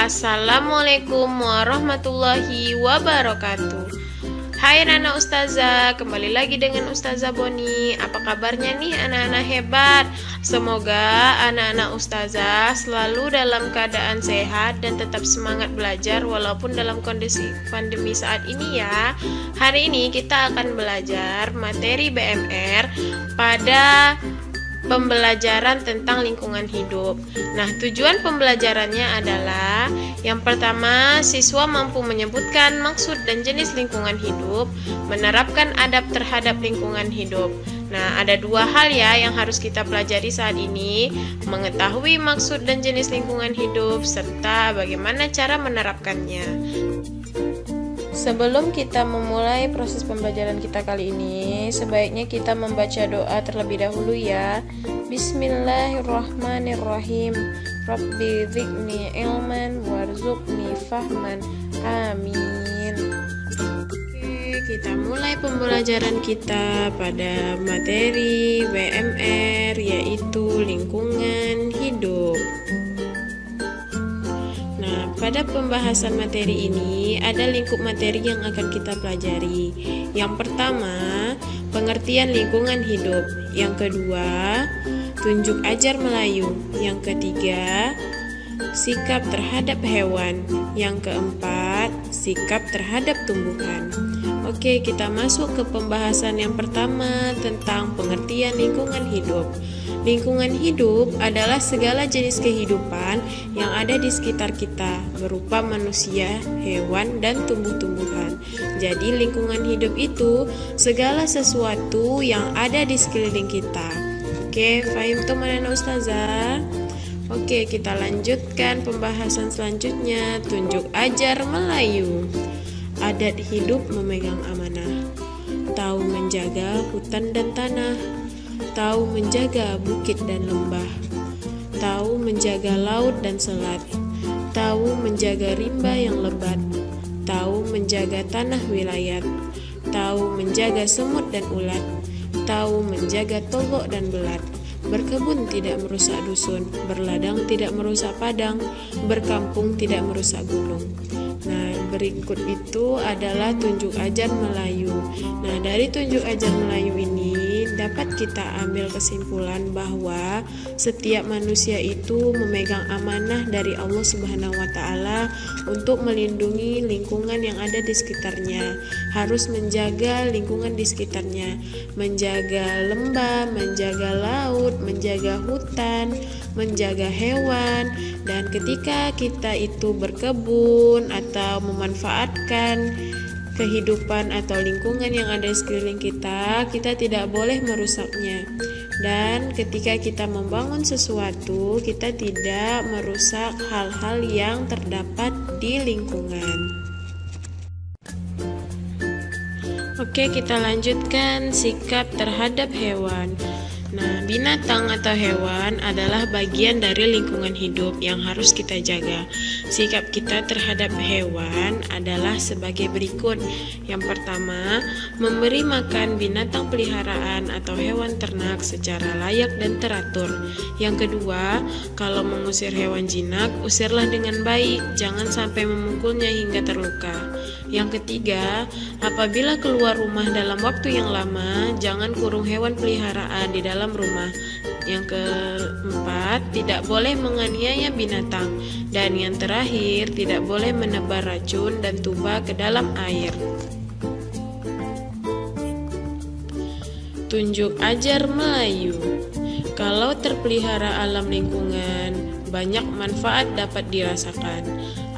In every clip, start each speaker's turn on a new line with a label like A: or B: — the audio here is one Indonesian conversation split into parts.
A: Assalamualaikum warahmatullahi wabarakatuh. Hai anak-anak ustazah, kembali lagi dengan Ustazah Boni. Apa kabarnya nih anak-anak hebat? Semoga anak-anak ustazah selalu dalam keadaan sehat dan tetap semangat belajar walaupun dalam kondisi pandemi saat ini ya. Hari ini kita akan belajar materi BMR pada pembelajaran tentang lingkungan hidup. Nah, tujuan pembelajarannya adalah yang pertama, siswa mampu menyebutkan maksud dan jenis lingkungan hidup, menerapkan adab terhadap lingkungan hidup. Nah, ada dua hal ya yang harus kita pelajari saat ini, mengetahui maksud dan jenis lingkungan hidup, serta bagaimana cara menerapkannya. Sebelum kita memulai proses pembelajaran kita kali ini, sebaiknya kita membaca doa terlebih dahulu ya. Bismillahirrahmanirrahim. Rabbi zidni ilman warzuqni fahman. Amin. Oke, kita mulai pembelajaran kita pada materi BMR, yaitu lingkungan hidup. Pada pembahasan materi ini ada lingkup materi yang akan kita pelajari. Yang pertama, pengertian lingkungan hidup. Yang kedua, tunjuk ajar Melayu. Yang ketiga, sikap terhadap hewan. Yang keempat, sikap terhadap tumbuhan. Oke, kita masuk ke pembahasan yang pertama tentang pengertian lingkungan hidup. Lingkungan hidup adalah segala jenis kehidupan yang ada di sekitar kita, berupa manusia, hewan, dan tumbuh-tumbuhan. Jadi lingkungan hidup itu segala sesuatu yang ada di sekeliling kita. Oke, fahim tuh mana ustazah? Oke, kita lanjutkan pembahasan selanjutnya. Tunjuk ajar Melayu. Adat hidup memegang amanah, tahu menjaga hutan dan tanah, tahu menjaga bukit dan lembah, tahu menjaga laut dan selat, tahu menjaga rimba yang lebat, tahu menjaga tanah wilayat, tahu menjaga semut dan ulat, tahu menjaga togok dan belat. Berkebun tidak merusak dusun, berladang tidak merusak padang, berkampung tidak merusak gunung. Nah, berikut itu adalah tunjuk ajar Melayu. Nah, dari tunjuk ajar Melayu ini dapat kita ambil kesimpulan bahwa setiap manusia itu memegang amanah dari Allah Subhanahu wa taala untuk melindungi lingkungan yang ada di sekitarnya. Harus menjaga lingkungan di sekitarnya, menjaga lembah, menjaga laut, menjaga hutan, menjaga hewan, dan ketika kita itu berkebun atau memanfaatkan kehidupan atau lingkungan yang ada di sekeliling kita, kita tidak boleh merusaknya. Dan ketika kita membangun sesuatu, kita tidak merusak hal-hal yang terdapat di lingkungan. Oke, kita lanjutkan sikap terhadap hewan. Nah, binatang atau hewan adalah bagian dari lingkungan hidup yang harus kita jaga. Sikap kita terhadap hewan adalah sebagai berikut. Yang pertama, memberi makan binatang peliharaan atau hewan ternak secara layak dan teratur. Yang kedua, kalau mengusir hewan jinak, usirlah dengan baik, jangan sampai memukulnya hingga terluka. Yang ketiga, apabila keluar rumah dalam waktu yang lama, jangan kurung hewan peliharaan di dalam rumah. Yang keempat, tidak boleh menganiaya binatang. Dan yang terakhir, tidak boleh menebar racun dan tuba ke dalam air. Tunjuk ajar Melayu. Kalau terpelihara alam lingkungan, banyak manfaat dapat dirasakan.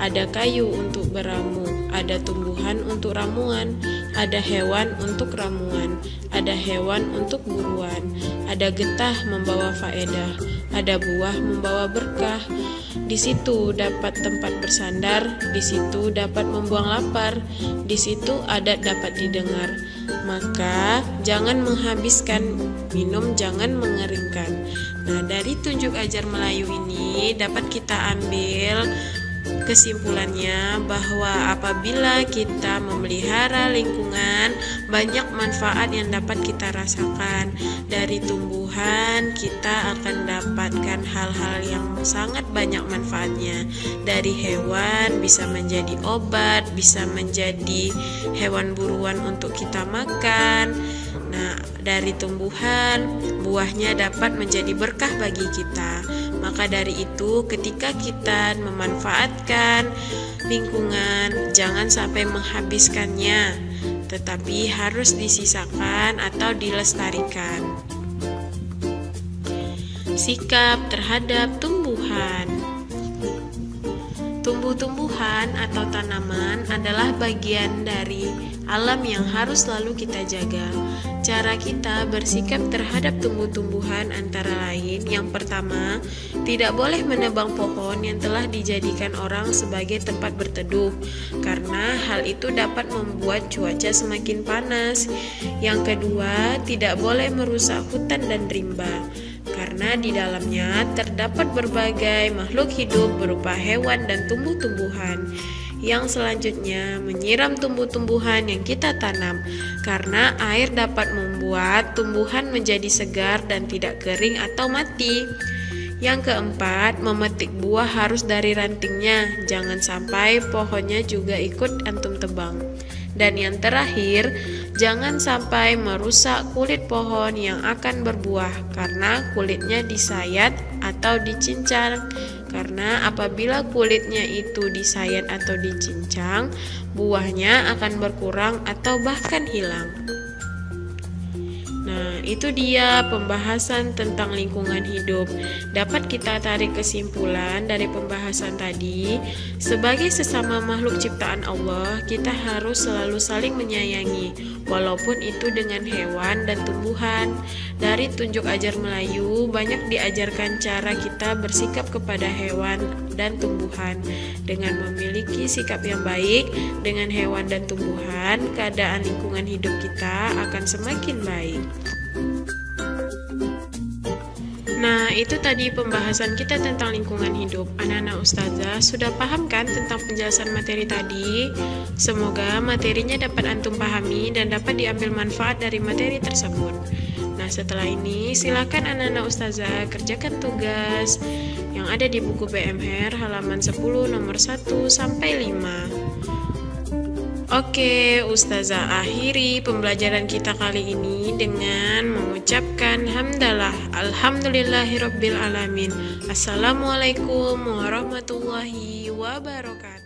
A: Ada kayu untuk beramu, ada tumbuhan untuk ramuan, ada hewan untuk ramuan, ada hewan untuk buruan, ada getah membawa faedah, ada buah membawa berkah. Di situ dapat tempat bersandar, di situ dapat membuang lapar, di situ adat dapat didengar. Maka jangan menghabiskan, minum jangan mengeringkan. Nah, dari tunjuk ajar Melayu ini dapat kita ambil Kesimpulannya bahwa apabila kita memelihara lingkungan, banyak manfaat yang dapat kita rasakan. Dari tumbuhan kita akan dapatkan hal-hal yang sangat banyak manfaatnya. Dari hewan bisa menjadi obat, bisa menjadi hewan buruan untuk kita makan. Nah, dari tumbuhan, buahnya dapat menjadi berkah bagi kita. Maka dari itu, ketika kita memanfaatkan lingkungan, jangan sampai menghabiskannya, tetapi harus disisakan atau dilestarikan. Sikap terhadap tumbuhan. Tumbuh-tumbuhan atau tanaman adalah bagian dari alam yang harus selalu kita jaga. Cara kita bersikap terhadap tumbuh-tumbuhan antara lain, yang pertama, tidak boleh menebang pohon yang telah dijadikan orang sebagai tempat berteduh, karena hal itu dapat membuat cuaca semakin panas. Yang kedua, tidak boleh merusak hutan dan rimba, karena di dalamnya terdapat berbagai makhluk hidup berupa hewan dan tumbuh-tumbuhan. Yang selanjutnya, menyiram tumbuh-tumbuhan yang kita tanam, karena air dapat membuat tumbuhan menjadi segar dan tidak kering atau mati. Yang keempat, memetik buah harus dari rantingnya, jangan sampai pohonnya juga ikut antum tebang. Dan yang terakhir, jangan sampai merusak kulit pohon yang akan berbuah, karena kulitnya disayat atau dicincang. Karena apabila kulitnya itu disayat atau dicincang, buahnya akan berkurang atau bahkan hilang. Nah, itu dia pembahasan tentang lingkungan hidup. Dapat kita tarik kesimpulan dari pembahasan tadi, sebagai sesama makhluk ciptaan Allah, kita harus selalu saling menyayangi, walaupun itu dengan hewan dan tumbuhan. Dari Tunjuk Ajar Melayu, banyak diajarkan cara kita bersikap kepada hewan dan tumbuhan. Dengan memiliki sikap yang baik dengan hewan dan tumbuhan, keadaan lingkungan hidup kita akan semakin baik. Nah, itu tadi pembahasan kita tentang lingkungan hidup. Anak-anak ustazah sudah paham kan tentang penjelasan materi tadi? Semoga materinya dapat antum pahami dan dapat diambil manfaat dari materi tersebut. Nah, setelah ini silakan anak-anak ustazah kerjakan tugas yang ada di buku PMR halaman 10 nomor 1 sampai 5. Oke, ustazah akhiri pembelajaran kita kali ini dengan mengucapkan hamdalah. Alhamdulillahirabbil alamin. Assalamualaikum warahmatullahi wabarakatuh.